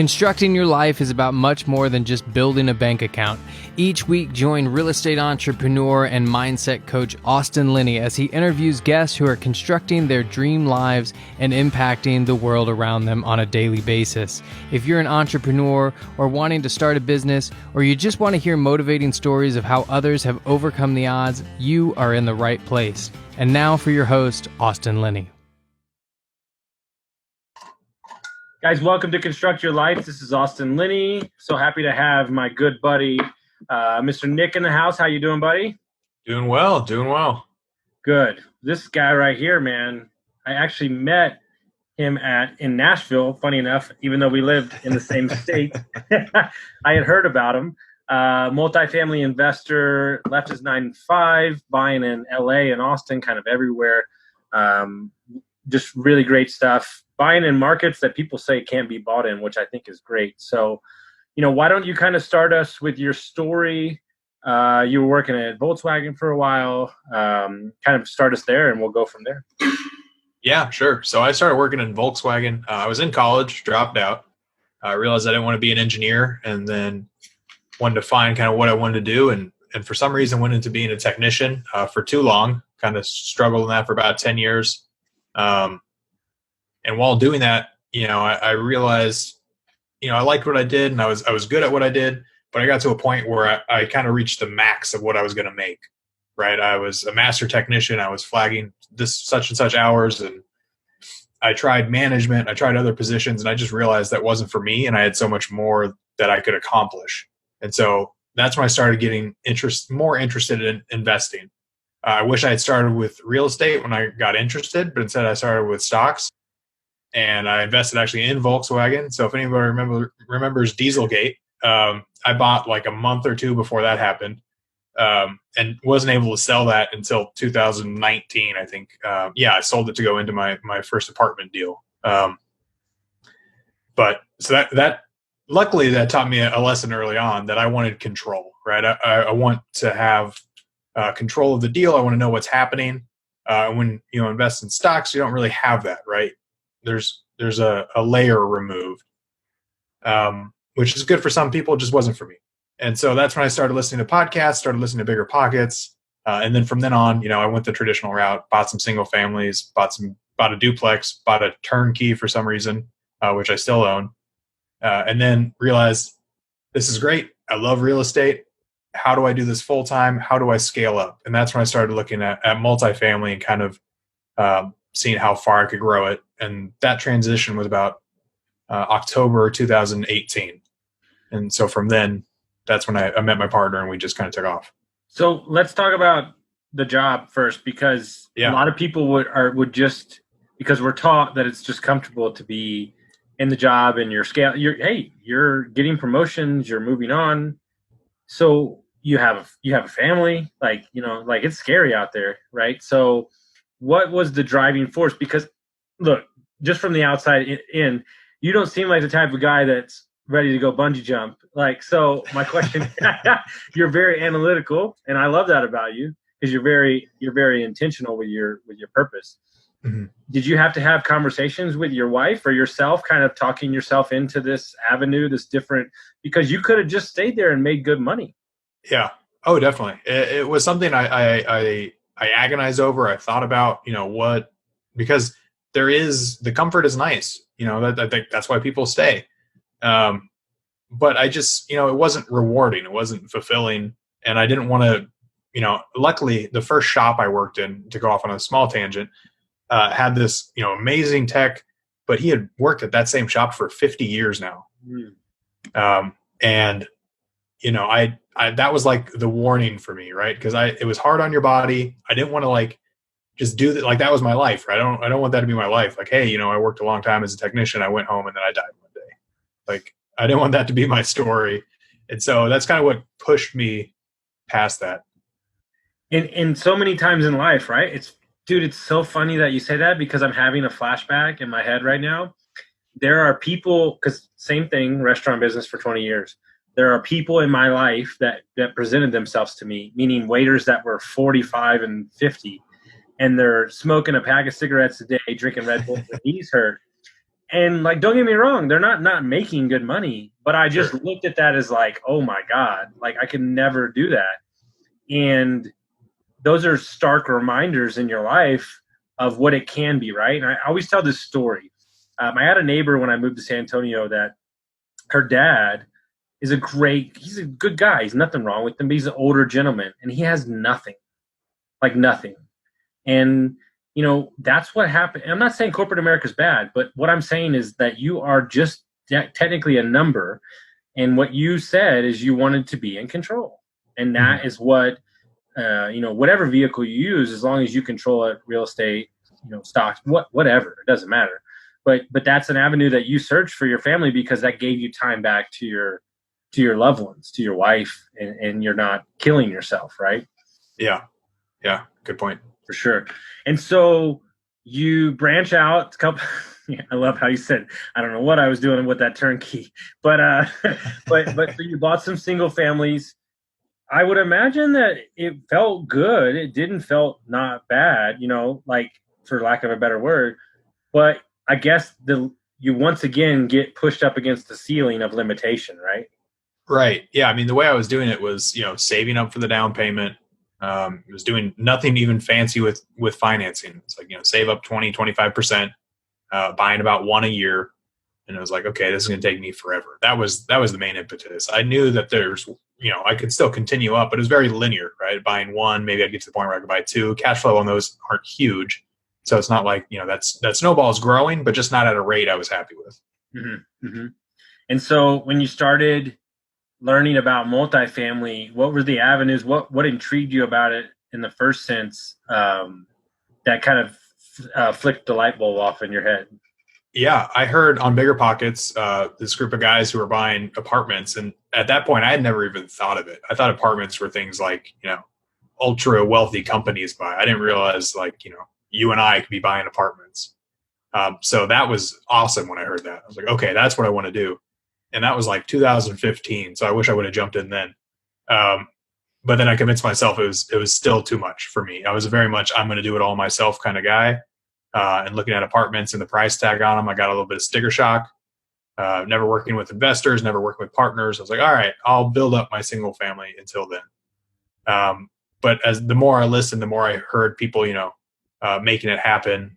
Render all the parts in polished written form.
Constructing your life is about much more than just building a bank account. Each week, join real estate entrepreneur and mindset coach Austin Linney as he interviews guests who are constructing their dream lives and impacting the world around them on a daily basis. If you're an entrepreneur or wanting to start a business, or you just want to hear motivating stories of how others have overcome the odds, you are in the right place. And now for your host, Austin Linney. Guys, welcome to Construct Your Life. This is Austin Linney. So happy to have my good buddy, Mr. Nick in the house. How you doing, buddy? Doing well. Good. This guy right here, man, I actually met him in Nashville, funny enough, even though we lived in the same state. I had heard about him. Multifamily investor, left his 9-to-5, buying in LA and Austin, kind of everywhere. Just really great stuff. Buying in markets that people say can't be bought in, which I think is great. So, why don't you kind of start us with your story? You were working at Volkswagen for a while. Kind of start us there, and we'll go from there. Yeah, sure. So I started working in Volkswagen. I was in college, dropped out. I realized I didn't want to be an engineer, and then wanted to find kind of what I wanted to do. And for some reason, went into being a technician for too long. Kind of struggled in that for about 10 years. And while doing that, I realized, I liked what I did and I was good at what I did, but I got to a point where I kind of reached the max of what I was going to make, right? I was a master technician. I was flagging this such and such hours, and I tried management. I tried other positions, and I just realized that wasn't for me. And I had so much more that I could accomplish. And so that's when I started getting more interested in investing. I wish I had started with real estate when I got interested, but instead I started with stocks. And I invested actually in Volkswagen. So if anybody remembers Dieselgate, I bought like a month or two before that happened, and wasn't able to sell that until 2019, I think. I sold it to go into my first apartment deal. But so that luckily that taught me a lesson early on that I wanted control, right? I want to have control of the deal. I want to know what's happening. When you invest in stocks, you don't really have that, right? There's a layer removed, which is good for some people, just wasn't for me. And so that's when I started listening to podcasts, started listening to Bigger Pockets. And then from then on, I went the traditional route, bought some single families, bought a duplex, bought a turnkey for some reason, which I still own. And then realized this is great. I love real estate. How do I do this full time? How do I scale up? And that's when I started looking at multifamily and kind of seeing how far I could grow it. And that transition was about October 2018. And so from then, that's when I met my partner and we just kind of took off. So let's talk about the job first, because a lot of people would just, because we're taught that it's just comfortable to be in the job and you're getting promotions, you're moving on. So you have a family, like it's scary out there, right? So what was the driving force? Because look, just from the outside in, you don't seem like the type of guy that's ready to go bungee jump. So my question, you're very analytical, and I love that about you, because you're very intentional with your purpose. Mm-hmm. Did you have to have conversations with your wife or yourself, kind of talking yourself into this avenue, this different, because you could have just stayed there and made good money? Yeah. Oh, definitely. It was something I agonized over. I thought about, because the comfort is nice, I think that's why people stay. But I just, it wasn't rewarding. It wasn't fulfilling. And I didn't want to, luckily the first shop I worked in, to go off on a small tangent, had this, amazing tech, but he had worked at that same shop for 50 years now. Mm. And that was like the warning for me, right? Because it was hard on your body. I didn't want to just do that. That was my life, right? I don't want that to be my life. Hey, I worked a long time as a technician. I went home and then I died one day. I didn't want that to be my story. And so that's kind of what pushed me past that. In so many times in life, right? It's so funny that you say that, because I'm having a flashback in my head right now. There are people, because same thing, restaurant business for 20 years. There are people in my life that presented themselves to me, meaning waiters that were 45 and 50, and they're smoking a pack of cigarettes a day, drinking Red Bull, their knees hurt. And like, don't get me wrong, they're not making good money, but I just looked at that as like, oh my God, like I can never do that. And those are stark reminders in your life of what it can be, right? And I always tell this story. I had a neighbor when I moved to San Antonio that her dad he's a good guy. He's nothing wrong with him, but he's an older gentleman and he has nothing, like nothing. And, that's what happened. I'm not saying corporate America is bad, but what I'm saying is that you are just technically a number. And what you said is you wanted to be in control. And that is what, whatever vehicle you use, as long as you control it, real estate, stocks, whatever, it doesn't matter. But that's an avenue that you searched for your family because that gave you time back to your loved ones, to your wife, and you're not killing yourself, right? Yeah. Yeah. Good point. For sure. And so you branch out. I love how you said, I don't know what I was doing with that turnkey, but so you bought some single families. I would imagine that it felt good. It didn't felt not bad, like for lack of a better word, but I guess you once again get pushed up against the ceiling of limitation, right? Right. Yeah. I mean, the way I was doing it was, saving up for the down payment. It was doing nothing even fancy with financing. It's like, save up 20-25%, buying about one a year. And it was like, okay, this is going to take me forever. That was the main impetus. I knew that there's, I could still continue up, but it was very linear, right? Buying one, maybe I'd get to the point where I could buy two. Cash flow on those aren't huge. So it's not like, that snowball is growing, but just not at a rate I was happy with. Mm-hmm. Mm-hmm. And so when you started learning about multifamily, what were the avenues? What intrigued you about it in the first sense that kind of flicked the light bulb off in your head? Yeah, I heard on Bigger Pockets, this group of guys who were buying apartments. And at that point, I had never even thought of it. I thought apartments were things like, ultra wealthy companies buy. I didn't realize you and I could be buying apartments. So that was awesome when I heard that. I was like, okay, that's what I want to do. And that was like 2015. So I wish I would have jumped in then. But then I convinced myself it was still too much for me. I was very much, I'm going to do it all myself kind of guy. And looking at apartments and the price tag on them, I got a little bit of sticker shock. Never working with investors, never working with partners. I was like, all right, I'll build up my single family until then. But as the more I listened, the more I heard people, making it happen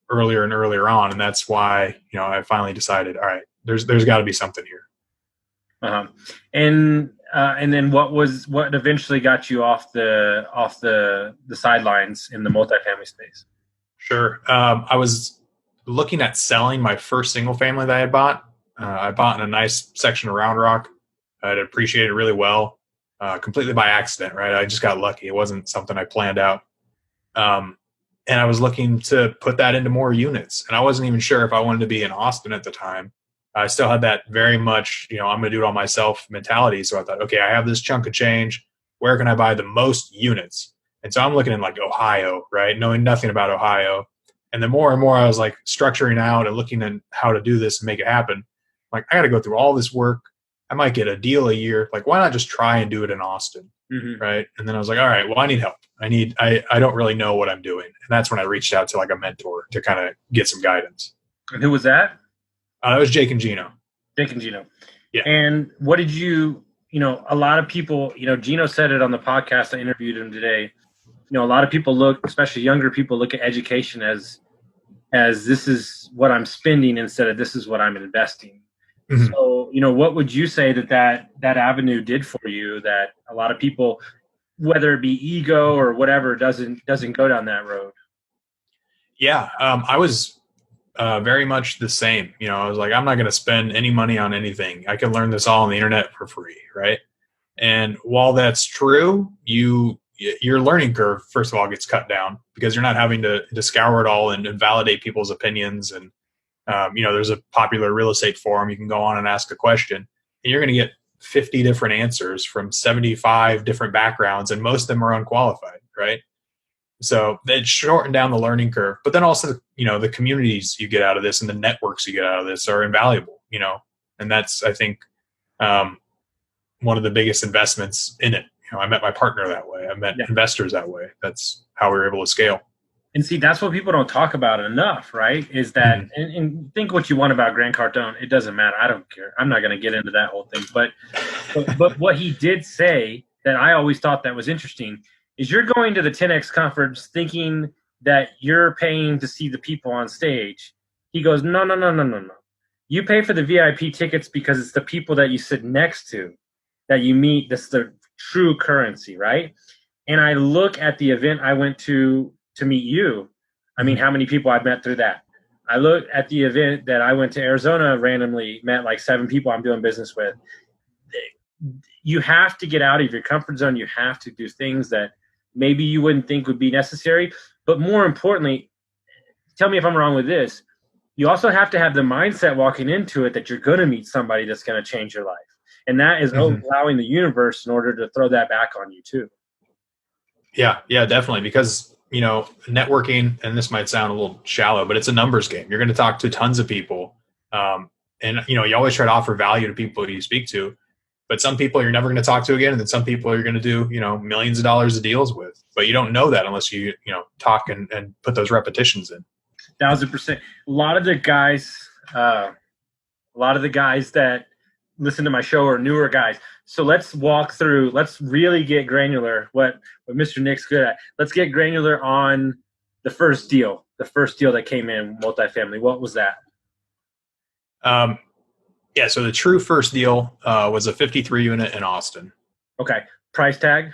earlier and earlier on. And that's why, I finally decided, all right, there's got to be something here. Uh-huh. And then what eventually got you off the sidelines in the multifamily space? Sure. I was looking at selling my first single family that I had bought. I bought in a nice section of Round Rock. I'd appreciated really well, completely by accident, right? I just got lucky. It wasn't something I planned out. And I was looking to put that into more units. And I wasn't even sure if I wanted to be in Austin at the time. I still had that very much, I'm going to do it all myself mentality. So I thought, okay, I have this chunk of change. Where can I buy the most units? And so I'm looking in like Ohio, right? Knowing nothing about Ohio. And the more and more I was like structuring out and looking at how to do this and make it happen, like I got to go through all this work. I might get a deal a year. Like, why not just try and do it in Austin? Mm-hmm. Right. And then I was like, all right, well, I need help. I don't really know what I'm doing. And that's when I reached out to like a mentor to kind of get some guidance. And who was that? That was Jake and Gino. Jake and Gino. Yeah. And what did you, a lot of people, Gino said it on the podcast. I interviewed him today. A lot of people look, especially younger people, look at education as this is what I'm spending instead of this is what I'm investing. Mm-hmm. So, what would you say that avenue did for you that a lot of people, whether it be ego or whatever, doesn't go down that road? Yeah. I was very much the same. I was like, I'm not going to spend any money on anything. I can learn this all on the internet for free. Right. And while that's true, your learning curve, first of all, gets cut down because you're not having to scour it all and validate people's opinions. And, there's a popular real estate forum. You can go on and ask a question and you're going to get 50 different answers from 75 different backgrounds. And most of them are unqualified. Right. So it shortened down the learning curve, but then also, the communities you get out of this and the networks you get out of this are invaluable, and that's, I think, one of the biggest investments in it. I met my partner that way. I met investors that way. That's how we were able to scale. And see, that's what people don't talk about enough, right? Is that, and think what you want about Grant Cardone. It doesn't matter. I don't care. I'm not going to get into that whole thing. But what he did say that I always thought that was interesting is you're going to the 10X conference thinking that you're paying to see the people on stage. He goes, no. You pay for the VIP tickets because it's the people that you sit next to, that you meet. That's the true currency, right? And I look at the event I went to meet you. I mean, how many people I've met through that? I look at the event that I went to Arizona randomly, met like 7 people I'm doing business with. You have to get out of your comfort zone. You have to do things that maybe you wouldn't think would be necessary. But more importantly, tell me if I'm wrong with this, you also have to have the mindset walking into it that you're going to meet somebody that's going to change your life. And that is allowing the universe in order to throw that back on you too. Yeah, definitely. Because, networking, and this might sound a little shallow, but it's a numbers game. You're going to talk to tons of people. And, you always try to offer value to people you speak to. But some people you're never going to talk to again. And then some people you're going to do, millions of dollars of deals with. But you don't know that unless you, talk and put those repetitions in. 1,000%. A lot of the guys that listen to my show are newer guys. So let's walk through, let's really get granular what Mr. Nick's good at. Let's get granular on the first deal that came in, multifamily. What was that? So the true first deal was a 53 unit in Austin. Okay. Price tag?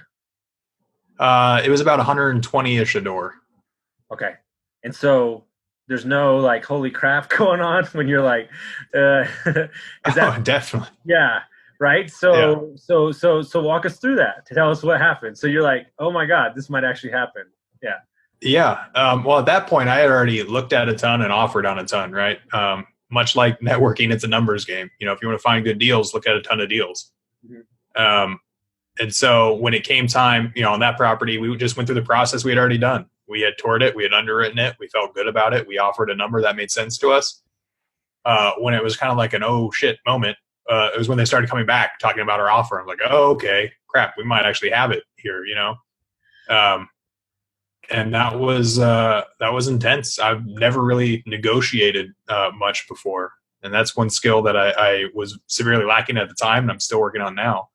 It was about 120-ish a door. Okay. And so there's no like, holy crap going on when you're like, definitely. Yeah. Right. So walk us through that to tell us what happened. So you're like, oh my God, this might actually happen. Yeah. Yeah. Well, at that point I had already looked at a ton and offered on a ton, right? Much like networking, it's a numbers game. If you want to find good deals, look at a ton of deals. Mm-hmm. And so when it came time, on that property, we just went through the process we had already done. We had toured it. We had underwritten it. We felt good about it. We offered a number that made sense to us. When it was kind of like an, oh shit moment, it was when they started coming back talking about our offer. I'm like, oh, okay, crap. We might actually have it here, and that was intense. I've never really negotiated much before. And that's one skill that I was severely lacking at the time and I'm still working on now.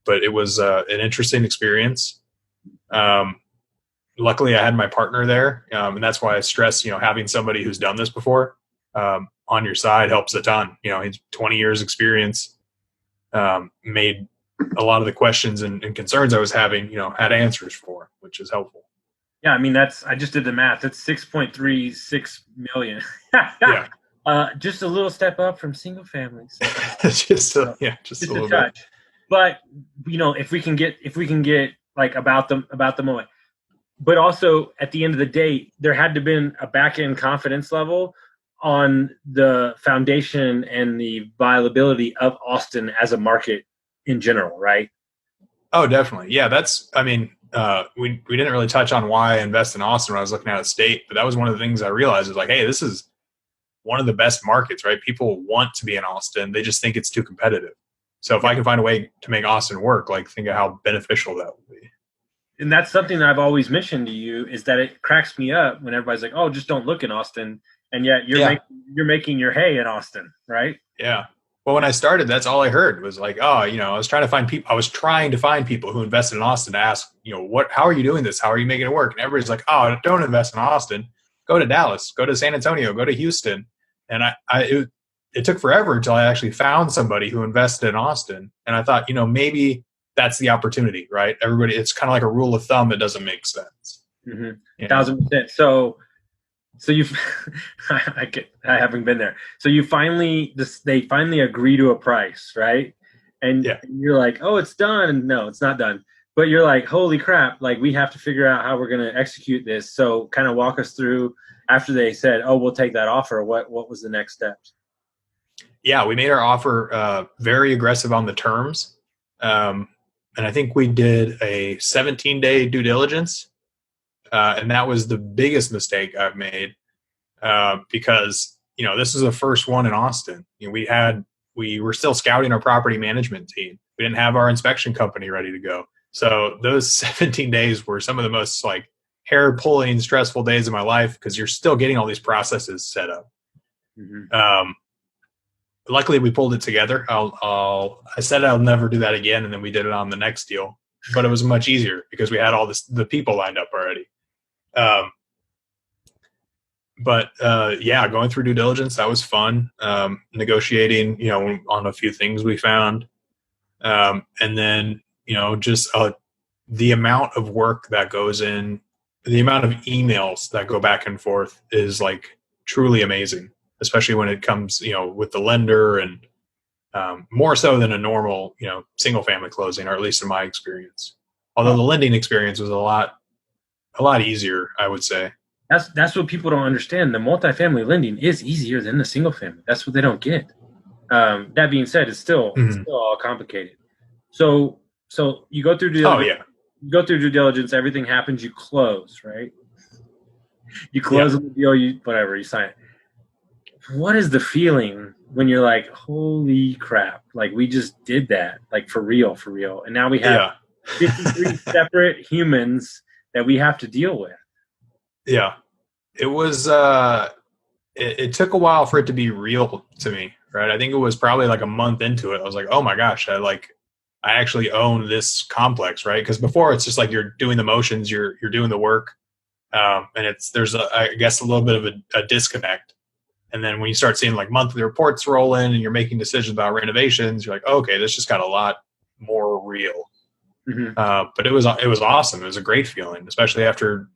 But it was an interesting experience. Luckily I had my partner there. And that's why I stress, having somebody who's done this before on your side helps a ton. He's 20 years experience, made a lot of the questions and concerns I was having, had answers for, which is helpful. Yeah, I mean I just did the math. That's 6.36 million. Yeah. Just a little step up from single families. just a little touch. Bit. But if we can get like about the moment. But also at the end of the day, there had to have been a back end confidence level on the foundation and the viability of Austin as a market in general, right? Oh, definitely. Yeah, we didn't really touch on why I invest in Austin when I was looking at a state, but that was one of the things I realized is like, hey, this is one of the best markets, right? People want to be in Austin. They just think it's too competitive. So if I can find a way to make Austin work, like think of how beneficial that would be. And that's something that I've always mentioned to you is that it cracks me up when everybody's like, oh, just don't look in Austin. And yet you're making your hay in Austin, right? Yeah. Well, when I started, that's all I heard was like, oh, I was trying to find people. I was trying to find people who invested in Austin to ask, how are you doing this? How are you making it work? And everybody's like, oh, don't invest in Austin. Go to Dallas, go to San Antonio, go to Houston. And it took forever until I actually found somebody who invested in Austin. And I thought, maybe that's the opportunity, right? Everybody, it's kind of like a rule of thumb that doesn't make sense. Mm-hmm. 1,000%. So you've, I haven't been there. So they finally agree to a price, right? And you're like, oh, it's done. And no, it's not done. But you're like, holy crap, like we have to figure out how we're going to execute this. So kind of walk us through after they said, oh, we'll take that offer. What was the next steps? Yeah, we made our offer very aggressive on the terms. And I think we did a 17-day due diligence. And that was the biggest mistake I've made because, this is the first one in Austin. We were still scouting our property management team. We didn't have our inspection company ready to go. So those 17 days were some of the most like hair pulling, stressful days of my life because you're still getting all these processes set up. Mm-hmm. Luckily, we pulled it together. I said I'll never do that again, and then we did it on the next deal. But it was much easier because we had all the people lined up already. Going through due diligence, that was fun. Negotiating, on a few things we found. And then, just the amount of work that goes in, the amount of emails that go back and forth is like truly amazing, especially when it comes, with the lender and more so than a normal, single family closing, or at least in my experience. Although the lending experience was a lot easier, I would say. That's what people don't understand. The multifamily lending is easier than the single family. That's what they don't get. That being said, it's still all complicated. So you go through due diligence. You go through due diligence. Everything happens. You close, right? You close the deal. You sign it. What is the feeling when you're like, holy crap, like we just did that, like for real. And now we have 53 separate humans that we have to deal with. Yeah. It was, it took a while for it to be real to me, right? I think it was probably like a month into it. I was like, oh my gosh, I actually own this complex, right? Because before it's just like you're doing the motions, you're doing the work. And there's I guess a little bit of a disconnect. And then when you start seeing like monthly reports roll in and you're making decisions about renovations, you're like, oh, okay, this just got a lot more real. Mm-hmm. But it was awesome. It was a great feeling, especially after,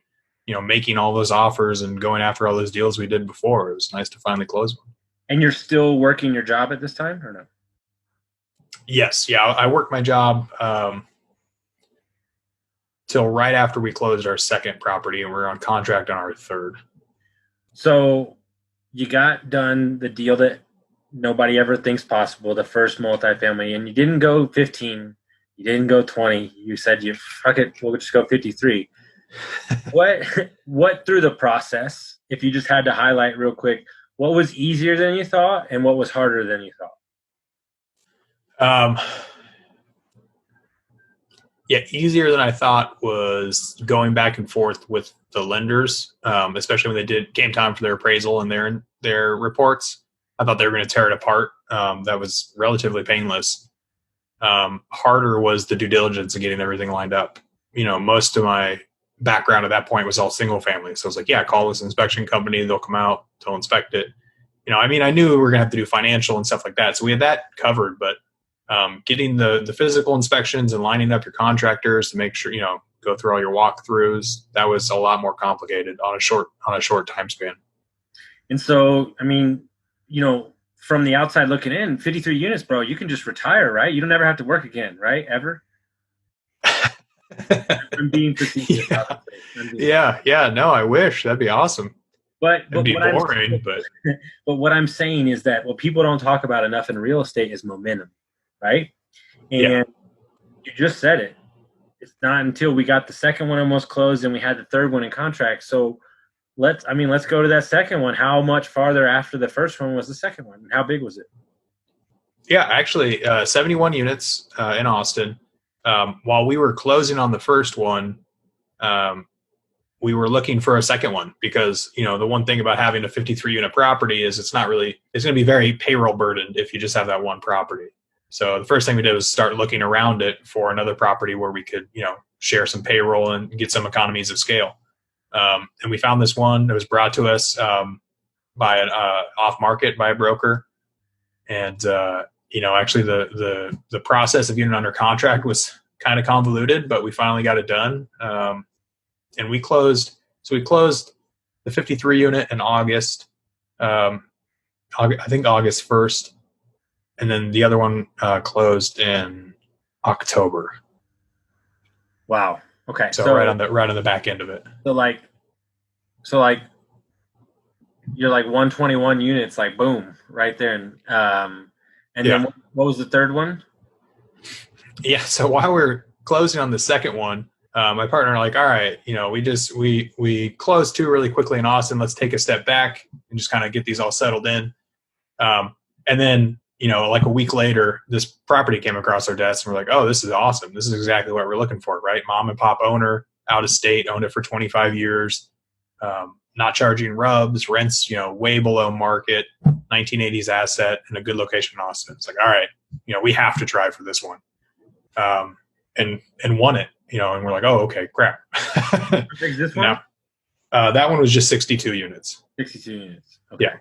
making all those offers and going after all those deals we did before. It was nice to finally close one. And you're still working your job at this time or no? Yes. Yeah. I worked my job till right after we closed our second property, and we're on contract on our third. So you got done the deal that nobody ever thinks possible, the first multifamily, and you didn't go 15, you didn't go 20. You said, fuck it, we'll just go 53. What through the process, if you just had to highlight real quick, what was easier than you thought and what was harder than you thought? Easier than I thought was going back and forth with the lenders, especially when came time for their appraisal and their reports. I thought they were going to tear it apart. That was relatively painless. Harder was the due diligence and getting everything lined up. Most of my background at that point was all single family. So I was like, call this inspection company. They'll come out, they'll inspect it. I knew we were going to have to do financial and stuff like that. So we had that covered, but getting the physical inspections and lining up your contractors to make sure, go through all your walkthroughs, that was a lot more complicated on a short time span. And so, from the outside looking in, 53 units, bro, you can just retire, right? You don't ever have to work again, right? Ever? I'm being facetious. Yeah. No, I wish. That'd be awesome. But it'd be boring, but what I'm saying is that what people don't talk about enough in real estate is momentum, right? And you just said it. It's not until we got the second one almost closed and we had the third one in contract. So let's go to that second one. How much farther after the first one was the second one? How big was it? Yeah, actually 71 units in Austin. While we were closing on the first one, we were looking for a second one because, the one thing about having a 53 unit property is it's going to be very payroll burdened if you just have that one property. So the first thing we did was start looking around it for another property where we could, share some payroll and get some economies of scale. And we found this one that was brought to us by an off market by a broker. And, actually the process of getting under contract was kind of convoluted, but we finally got it done. And we closed the 53 unit in August, I think August 1st. And then the other one closed in October. Wow. Okay. So right on the back end of it. So you're like 121 units, like boom, right there. And then what was the third one? Yeah. So while we're closing on the second one, my partner and I like, all right, we closed two really quickly in Austin. Let's take a step back and just kind of get these all settled in. And then, like a week later, this property came across our desk and we're like, oh, this is awesome. This is exactly what we're looking for, right? Mom and pop owner, out of state, owned it for 25 years, not charging rents, way below market, 1980s asset in a good location in Austin. It's like, all right, we have to try for this one. And won it, and we're like, oh, okay, crap. How big is this one? Now, that one was just 62 units. 62 units. Okay. Yeah.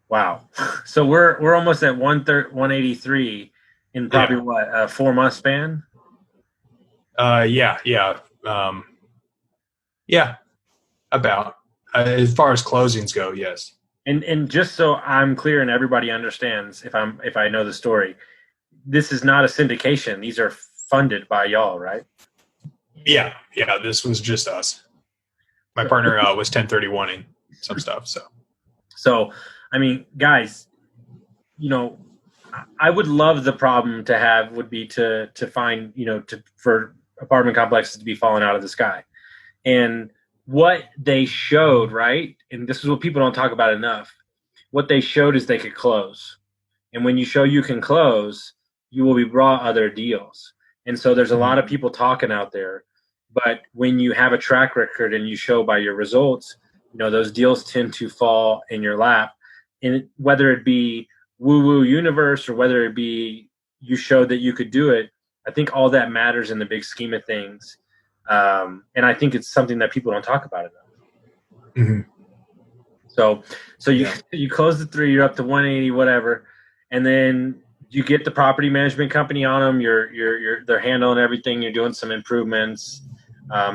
Wow. So we're almost at 183 in probably a 4 month span. Yeah. About as far as closings go, yes. And just so I'm clear and everybody understands, if I know the story, this is not a syndication. These are funded by y'all, right? Yeah. This was just us. My partner was 1031ing some stuff. So, I mean, guys, I would love the problem to have would be to find, for apartment complexes to be falling out of the sky. And what they showed, right? And this is what people don't talk about enough. What they showed is they could close. And when you show you can close, you will be brought other deals. And so there's a lot of people talking out there. But when you have a track record and you show by your results, those deals tend to fall in your lap. And whether it be woo-woo universe or whether it be you showed that you could do it, I think all that matters in the big scheme of things. And I think it's something that people don't talk about enough. Mm-hmm. So you close the 3, you're up to 180, whatever, and then you get the property management company on them. They're handling everything. You're doing some improvements,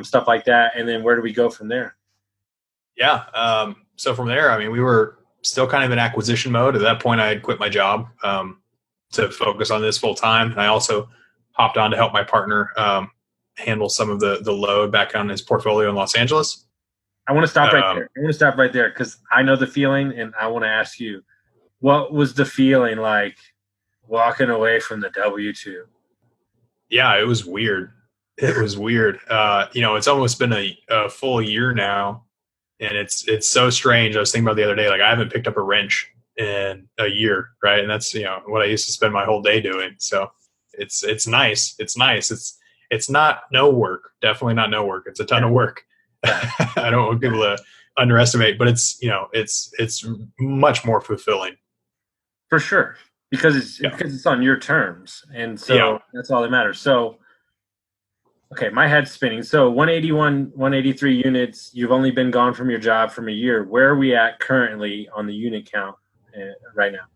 stuff like that. And then where do we go from there? Yeah. So from there, I mean, we were still kind of in acquisition mode. At that point, I had quit my job to focus on this full time. I also hopped on to help my partner handle some of the load back on his portfolio in Los Angeles. I want to stop right there because I know the feeling, and I want to ask you, what was the feeling like walking away from the W-2? Yeah, it was weird. It's almost been a full year now, and it's so strange. I was thinking about the other day, like I haven't picked up a wrench in a year, right? And that's what I used to spend my whole day doing. So it's nice. It's nice. It's not no work. Definitely not no work. It's a ton of work. I don't want people to underestimate, but it's much more fulfilling. For sure. Because it's on your terms. And so that's all that matters. So, okay, my head's spinning. So 181, 183 units, you've only been gone from your job from a year. Where are we at currently on the unit count right now?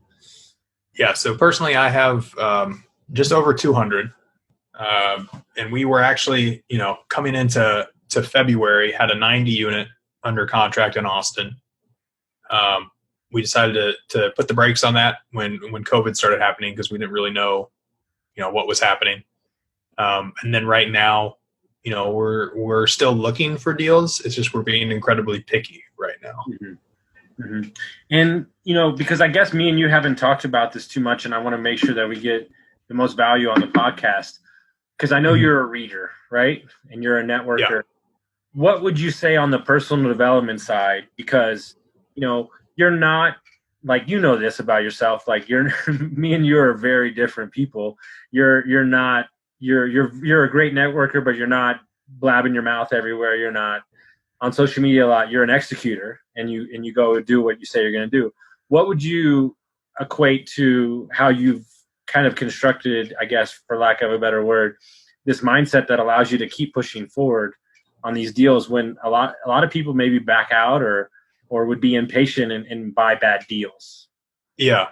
Yeah. So personally, I have just over 200. And we were actually, coming into February, had a 90 unit under contract in Austin. We decided to put the brakes on that when COVID started happening because we didn't really know, what was happening. And then right now, we're still looking for deals. It's just we're being incredibly picky right now. Mm-hmm. Mm-hmm. And, because I guess me and you haven't talked about this too much, and I want to make sure that we get the most value on the podcast because I know you're a reader, right? And you're a networker. Yeah. What would you say on the personal development side? Because, you're not like, this about yourself. Like me and you are very different people. You're a great networker, but you're not blabbing your mouth everywhere. You're not on social media a lot. You're an executor and you go do what you say you're going to do. What would you equate to how you've kind of constructed, I guess, for lack of a better word, this mindset that allows you to keep pushing forward on these deals when a lot of people maybe back out or would be impatient and buy bad deals? Yeah.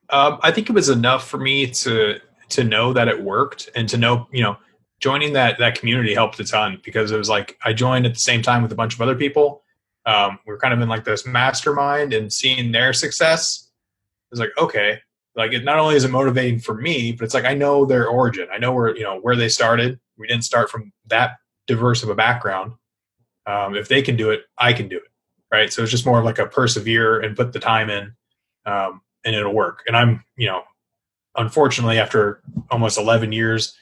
I think it was enough for me to know that it worked and to know, joining that community helped a ton because it was like I joined at the same time with a bunch of other people. We were kind of in like this mastermind and seeing their success. It was like, okay, like it not only is it motivating for me, but it's like I know their origin. I know where they started. We didn't start from that diverse of a background. If they can do it, I can do it. Right. So it's just more of like a persevere and put the time in, and it'll work. And I'm, unfortunately, after almost 11 years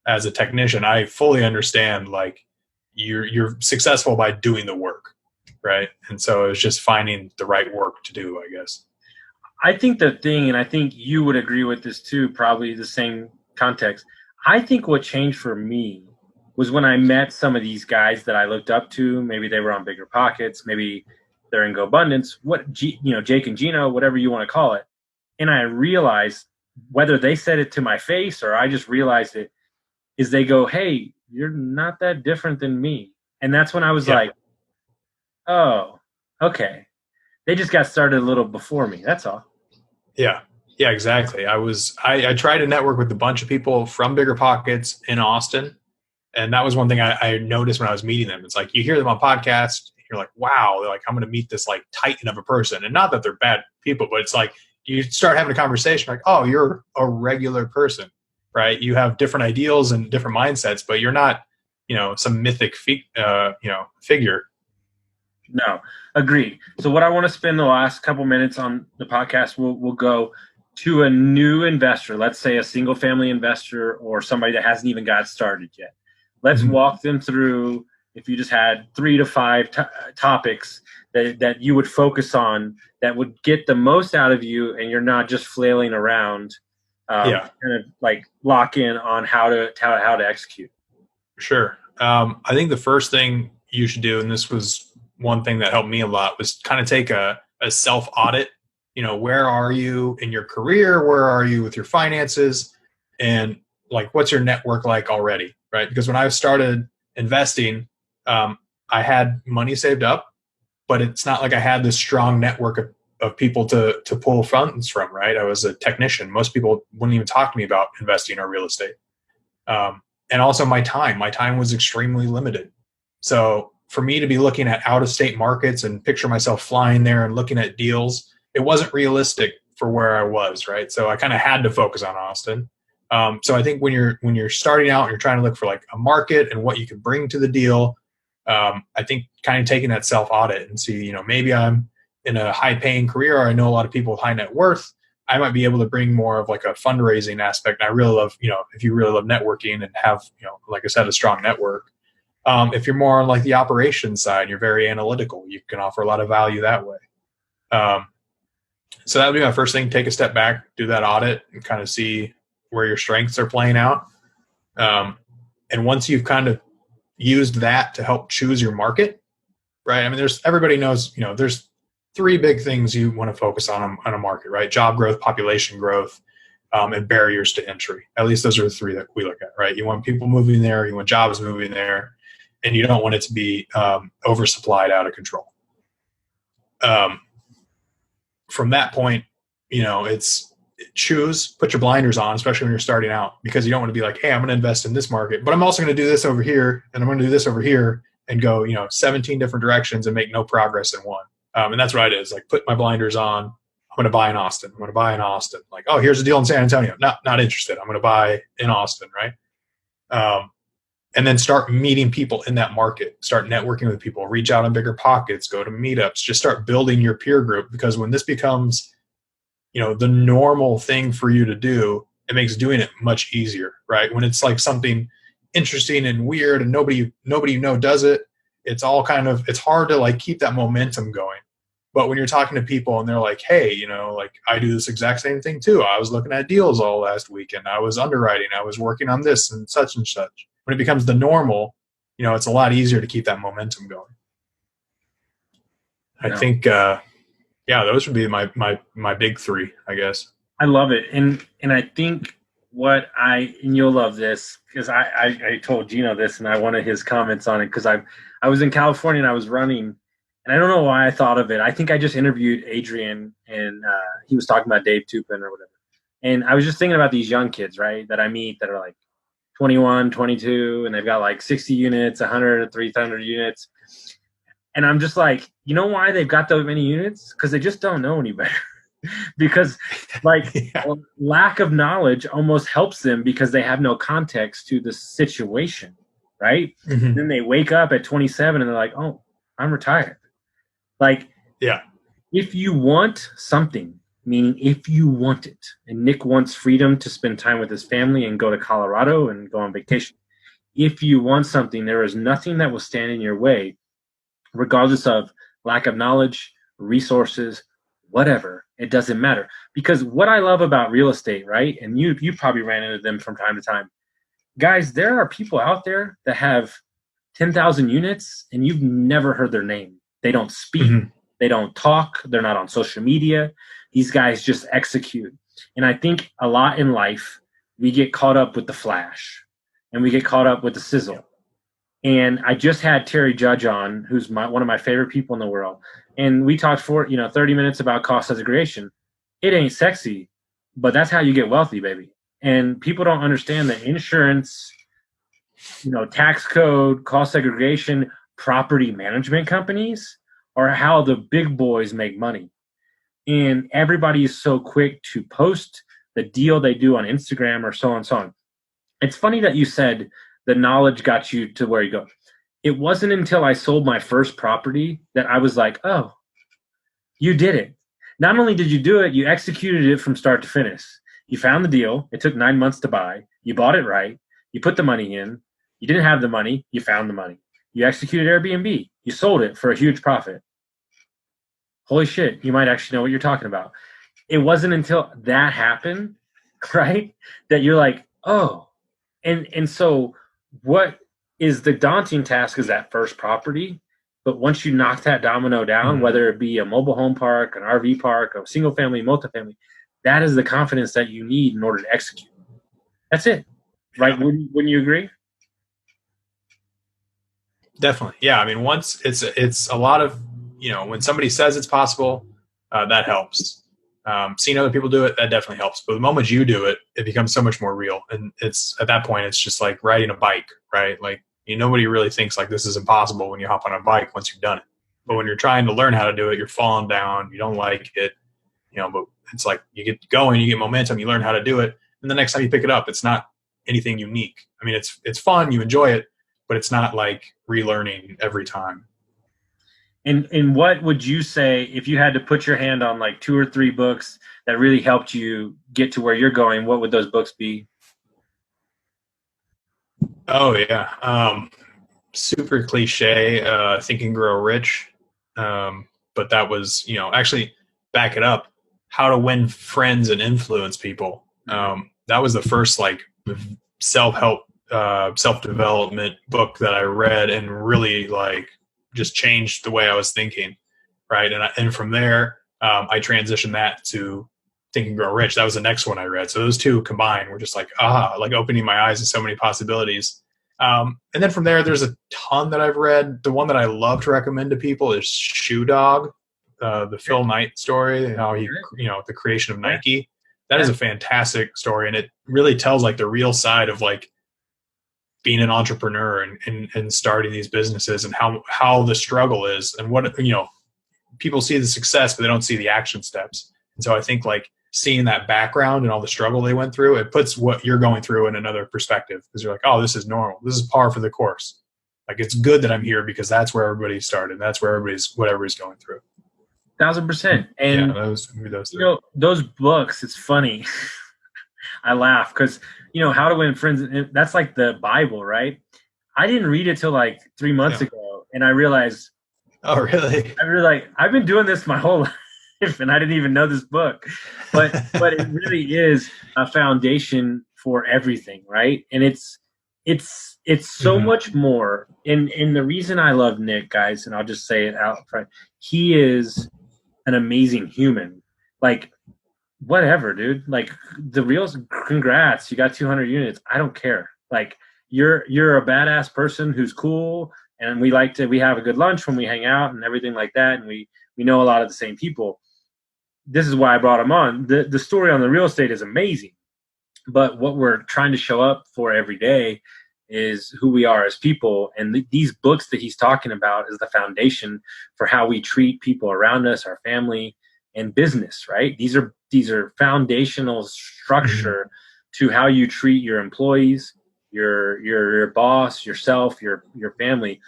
as a technician, I fully understand like you're successful by doing the work. Right. And so it's just finding the right work to do, I guess. I think the thing, and I think you would agree with this too, probably the same context. I think what changed for me was when I met some of these guys that I looked up to. Maybe they were on Bigger Pockets, maybe they're in GoBundance, Jake and Gino, whatever you want to call it. And I realized, whether they said it to my face or I just realized it, is they go, hey, you're not that different than me. And that's when I was like, oh, okay. They just got started a little before me. That's all. Yeah. Yeah, exactly. I tried to network with a bunch of people from Bigger Pockets in Austin. And that was one thing I noticed when I was meeting them. It's like, you hear them on podcasts, you're like, wow, they're like, I'm going to meet this like titan of a person. And not that they're bad people, but it's like, you start having a conversation like, oh, you're a regular person, right? You have different ideals and different mindsets, but you're not, some mythic, figure. No, agreed. So what I want to spend the last couple minutes on the podcast, we'll go to a new investor, let's say a single family investor or somebody that hasn't even got started yet. Let's walk them through, if you just had 3 to 5 topics that you would focus on that would get the most out of you, and you're not just flailing around, kind of like lock in on how to execute. Sure. I think the first thing you should do, and this was one thing that helped me a lot, was kind of take a self-audit. Where are you in your career? Where are you with your finances? And like, what's your network like already, right? Because when I started investing, I had money saved up, but it's not like I had this strong network of people to pull funds from, right? I was a technician. Most people wouldn't even talk to me about investing or real estate. And also my time was extremely limited. So for me to be looking at out-of-state markets and picture myself flying there and looking at deals, it wasn't realistic for where I was, right? So I kind of had to focus on Austin. So I think when you're starting out and you're trying to look for like a market and what you can bring to the deal, I think kind of taking that self-audit and see, maybe I'm in a high-paying career, or I know a lot of people with high net worth. I might be able to bring more of like a fundraising aspect. And I really love, if you really love networking and have, like I said, a strong network. If you're more on like the operations side, you're very analytical. You can offer a lot of value that way. So that would be my first thing. Take a step back, do that audit, and kind of see where your strengths are playing out. And once you've kind of used that to help choose your market, right? I mean, everybody knows, there's 3 big things you want to focus on a market, right? Job growth, population growth, and barriers to entry. At least those are the 3 that we look at, right? You want people moving there, you want jobs moving there, and you don't want it to be oversupplied, out of control. From that point, it's put your blinders on, especially when you're starting out, because you don't want to be like, hey, I'm going to invest in this market, but I'm also going to do this over here, and I'm going to do this over here, and go, 17 different directions and make no progress in one. And that's what it is. Like, put my blinders on. I'm going to buy in Austin. I'm going to buy in Austin. Like, oh, here's a deal in San Antonio. Not interested. I'm going to buy in Austin, right? And then start meeting people in that market. Start networking with people. Reach out on Bigger Pockets. Go to meetups. Just start building your peer group, because when this becomes, the normal thing for you to do, it makes doing it much easier, right? When it's like something interesting and weird and nobody does it, it's hard to like keep that momentum going. But when you're talking to people and they're like, hey, like, I do this exact same thing too. I was looking at deals all last weekend. I was underwriting. I was working on this and such and such. When it becomes the normal, it's a lot easier to keep that momentum going. I think, those would be my big 3, I guess. I love it. And I think and you'll love this, because I told Gino this and I wanted his comments on it, because I was in California and I was running, and I don't know why I thought of it. I think I just interviewed Adrian, and he was talking about Dave Tupin or whatever. And I was just thinking about these young kids, right, that I meet that are like 21, 22, and they've got like 60 units, 100, 300 units. And I'm just like, you know why they've got those many units? Because they just don't know any better. Because lack of knowledge almost helps them, because they have no context to the situation, right? Mm-hmm. Then they wake up at 27 and they're like, oh, I'm retired. Like, if you want something, meaning if you want it, and Nick wants freedom to spend time with his family and go to Colorado and go on vacation. If you want something, there is nothing that will stand in your way, regardless of lack of knowledge, resources, whatever. It doesn't matter. Because what I love about real estate, right, and you probably ran into them from time to time, guys, there are people out there that have 10,000 units and you've never heard their name. They don't speak, they don't talk, they're not on social media. These guys just execute. And I think a lot in life, we get caught up with the flash and we get caught up with the sizzle. And I just had Terry Judge on, who's one of my favorite people in the world. And we talked for 30 minutes about cost segregation. It ain't sexy, but that's how you get wealthy, baby. And people don't understand that insurance, tax code, cost segregation, property management companies are how the big boys make money. And everybody is so quick to post the deal they do on Instagram or so on and so on. It's funny that you said the knowledge got you to where you go. It wasn't until I sold my first property that I was like, oh, you did it. Not only did you do it, you executed it from start to finish. You found the deal. It took 9 months to buy. You bought it right. You put the money in. You didn't have the money. You found the money. You executed Airbnb. You sold it for a huge profit. Holy shit, you might actually know what you're talking about. It wasn't until that happened, right, that you're like, oh. And so what is the daunting task is that first property. But once you knock that domino down, whether it be a mobile home park, an RV park, a single family, multifamily, that is the confidence that you need in order to execute. That's it. Right? Wouldn't you agree? Definitely. Yeah. I mean, once it's a lot of, when somebody says it's possible, that helps. Seeing other people do it, that definitely helps. But the moment you do it, it becomes so much more real. And it's at that point, it's just like riding a bike, right? Like nobody really thinks like this is impossible when you hop on a bike once you've done it. But when you're trying to learn how to do it, you're falling down, you don't like it, but it's like you get going, you get momentum, you learn how to do it. And the next time you pick it up, it's not anything unique. I mean, it's fun, you enjoy it, but it's not like relearning every time. And what would you say if you had to put your hand on like 2 or 3 books that really helped you get to where you're going? What would those books be? Oh yeah. Super cliche, Think and Grow Rich. But that was, actually back it up, How to Win Friends and Influence People. That was the first like self-help, self-development book that I read and really like just changed the way I was thinking. Right. And from there, I transitioned that to Think and Grow Rich. That was the next one I read. So those two combined were just like, like opening my eyes to so many possibilities. And then from there, there's a ton that I've read. The one that I love to recommend to people is Shoe Dog, the Phil Knight story, how he, the creation of Nike. That is a fantastic story. And it really tells like the real side of like being an entrepreneur and starting these businesses and how the struggle is and what, people see the success, but they don't see the action steps. And so I think like seeing that background and all the struggle they went through, it puts what you're going through in another perspective because you're like, oh, this is normal. This is par for the course. Like it's good that I'm here because that's where everybody started. That's where what everybody's going through. 1,000%. And those books, it's funny. I laugh because, How to Win Friends, that's like the Bible, right? I didn't read it till like 3 months ago. And I realized, oh, really? I've been doing this my whole life and I didn't even know this book, but it really is a foundation for everything. Right. And it's so much more. And the reason I love Nick, guys, and I'll just say it out front, he is an amazing human. Like, whatever, dude. Like the real congrats, you got 200 units. I don't care. Like you're a badass person who's cool, and we have a good lunch when we hang out and everything like that, and we know a lot of the same people. This is why I brought him on. The story on the real estate is amazing, but what we're trying to show up for every day is who we are as people. And these books that he's talking about is the foundation for how we treat people around us, our family, and business, right? These are foundational structure to how you treat your employees, your boss, yourself, your family.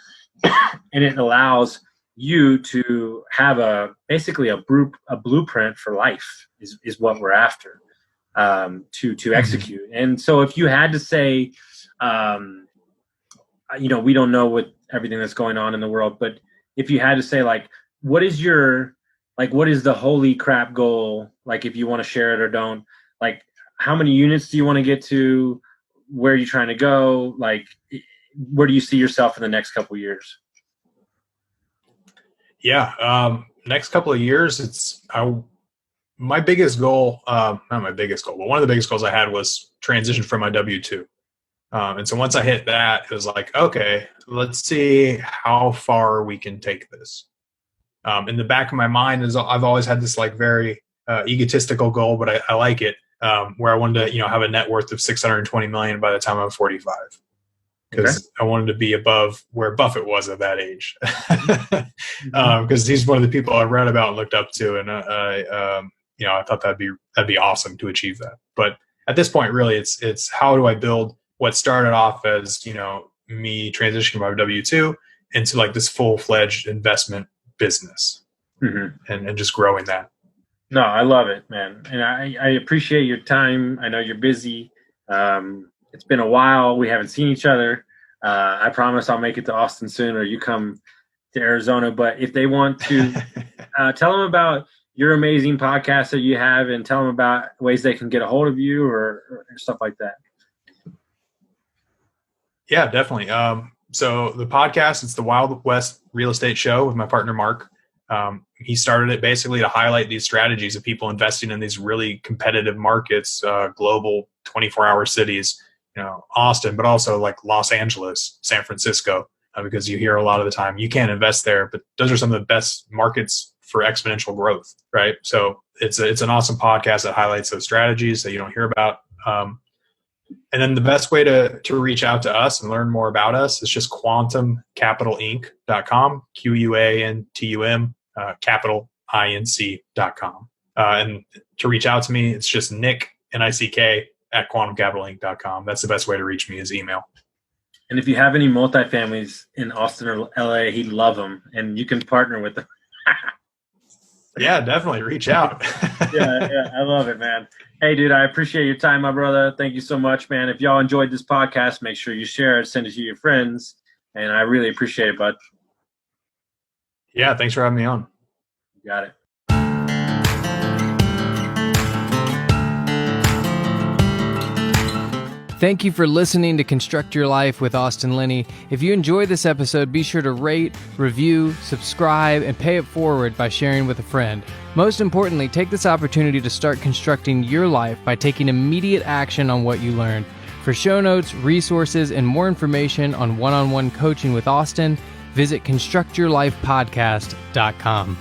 And it allows you to have basically a blueprint for life is what we're after, to execute. And so if you had to say, we don't know what everything that's going on in the world, but if you had to say like, what is the holy crap goal? Like if you want to share it or don't, like how many units do you want to get to? where are you trying to go? Like, where do you see yourself in the next couple of years? Yeah. Next couple of years, my biggest goal, not my biggest goal, but one of the biggest goals I had was transition from my W-2. And so once I hit that, it was like, okay, let's see how far we can take this. In the back of my mind is I've always had this like very egotistical goal, but I like it, where I wanted to, have a net worth of $620 million by the time I'm 45. Because I wanted to be above where Buffett was at that age. Because he's one of the people I read about and looked up to, and I thought that'd be awesome to achieve that. But at this point, really, it's how do I build what started off as me transitioning my W-2 into like this full-fledged investment business, and just growing that. No, I love it, man, and I appreciate your time. I know you're busy. It's been a while. We haven't seen each other. I promise I'll make it to Austin soon, or you come to Arizona. But if they want to, tell them about your amazing podcast that you have, and tell them about ways they can get a hold of you or stuff like that. Yeah, definitely. So the podcast, it's the Wild West Real Estate Show with my partner, Mark. He started it basically to highlight these strategies of people investing in these really competitive markets, global 24-hour cities, Austin, but also like Los Angeles, San Francisco, because you hear a lot of the time you can't invest there, but those are some of the best markets for exponential growth, right? So it's an awesome podcast that highlights those strategies that you don't hear about. And then the best way to reach out to us and learn more about us is just quantumcapitalinc.com, QUANTUM, capitalinc.com. And to reach out to me, it's just Nick, Nick, at quantumcapitalinc.com. That's the best way to reach me is email. And if you have any multifamilies in Austin or LA, he'd love them, and you can partner with them. Yeah, definitely reach out. yeah, I love it, man. Hey, dude, I appreciate your time, my brother. Thank you so much, man. If y'all enjoyed this podcast, make sure you share it, send it to your friends, and I really appreciate it, bud. Yeah, thanks for having me on. You got it. Thank you for listening to Construct Your Life with Austin Linney. If you enjoyed this episode, be sure to rate, review, subscribe, and pay it forward by sharing with a friend. Most importantly, take this opportunity to start constructing your life by taking immediate action on what you learned. For show notes, resources, and more information on one-on-one coaching with Austin, visit constructyourlifepodcast.com.